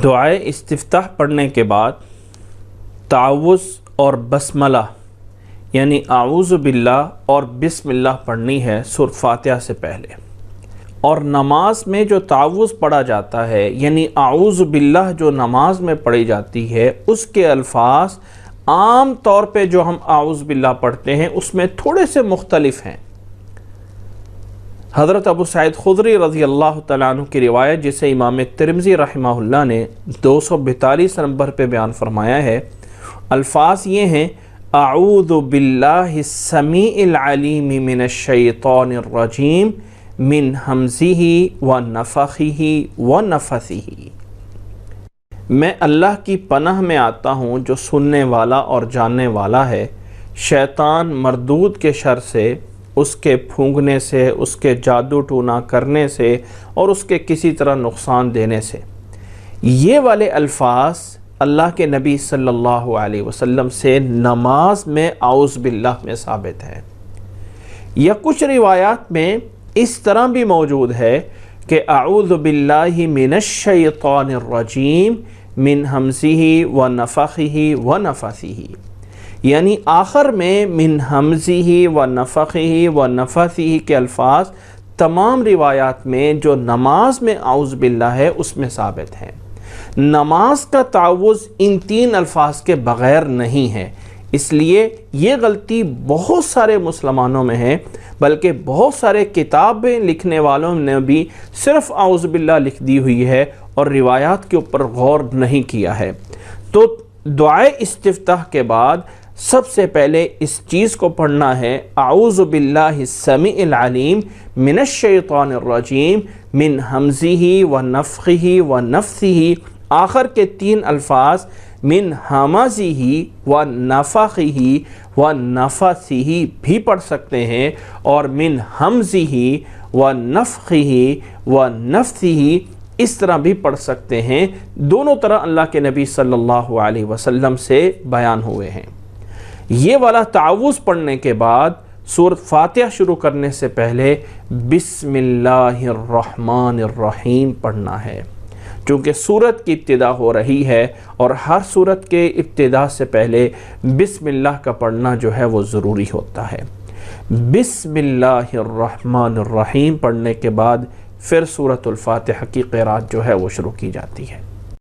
دعائے استفتاح پڑھنے کے بعد تعوذ اور بسملہ یعنی اعوذ باللہ اور بسم اللہ پڑھنی ہے سورۃ فاتحہ سے پہلے، اور نماز میں جو تعوذ پڑھا جاتا ہے یعنی اعوذ باللہ جو نماز میں پڑھی جاتی ہے اس کے الفاظ عام طور پہ جو ہم اعوذ باللہ پڑھتے ہیں اس میں تھوڑے سے مختلف ہیں۔ حضرت ابو سعید خدری رضی اللہ تعالیٰ عنہ کی روایت جسے امام ترمذی رحمہ اللہ نے 242 نمبر پہ بیان فرمایا ہے، الفاظ یہ ہیں: اعوذ باللہ السمیع العلیم من الشیطان الرجیم من ہمزہ ونفخہ ونفثہ۔ میں اللہ کی پناہ میں آتا ہوں جو سننے والا اور جاننے والا ہے، شیطان مردود کے شر سے، اس کے پھونکنے سے، اس کے جادو ٹونا کرنے سے اور اس کے کسی طرح نقصان دینے سے۔ یہ والے الفاظ اللہ کے نبی صلی اللہ علیہ وسلم سے نماز میں اعوذ باللہ میں ثابت ہے۔ یا کچھ روایات میں اس طرح بھی موجود ہے کہ اعوذ باللہ من الشیطان الرجیم من ہمزہ ونفخہ ونفثہ، یعنی آخر میں من ہمزہ ونفخہ ونفثہ کے الفاظ تمام روایات میں جو نماز میں اعوذ باللہ ہے اس میں ثابت ہیں۔ نماز کا تعوذ ان تین الفاظ کے بغیر نہیں ہے، اس لیے یہ غلطی بہت سارے مسلمانوں میں ہے، بلکہ بہت سارے کتابیں لکھنے والوں نے بھی صرف اعوذ باللہ لکھ دی ہوئی ہے اور روایات کے اوپر غور نہیں کیا ہے۔ تو دعائے استفتاح کے بعد سب سے پہلے اس چیز کو پڑھنا ہے: اعوذ باللہ السمیع العلیم من الشیطان الرجیم من ہمزہ ونفخہ ونفثہ، آخر کے تین الفاظ من ہمزہ ونفخہ ونفثہ بھی پڑھ سکتے ہیں، اور من ہمزہ ونفخہ ونفثہ اس طرح بھی پڑھ سکتے ہیں۔ دونوں طرح اللہ کے نبی صلی اللہ علیہ وسلم سے بیان ہوئے ہیں۔ یہ والا تعوذ پڑھنے کے بعد سورۃ فاتحہ شروع کرنے سے پہلے بسم اللہ الرحمن الرحیم پڑھنا ہے، چونکہ سورت کی ابتدا ہو رہی ہے اور ہر سورت کے ابتدا سے پہلے بسم اللہ کا پڑھنا جو ہے وہ ضروری ہوتا ہے۔ بسم اللہ الرحمن الرحیم پڑھنے کے بعد پھر سورۃ الفاتحہ کی قرات جو ہے وہ شروع کی جاتی ہے۔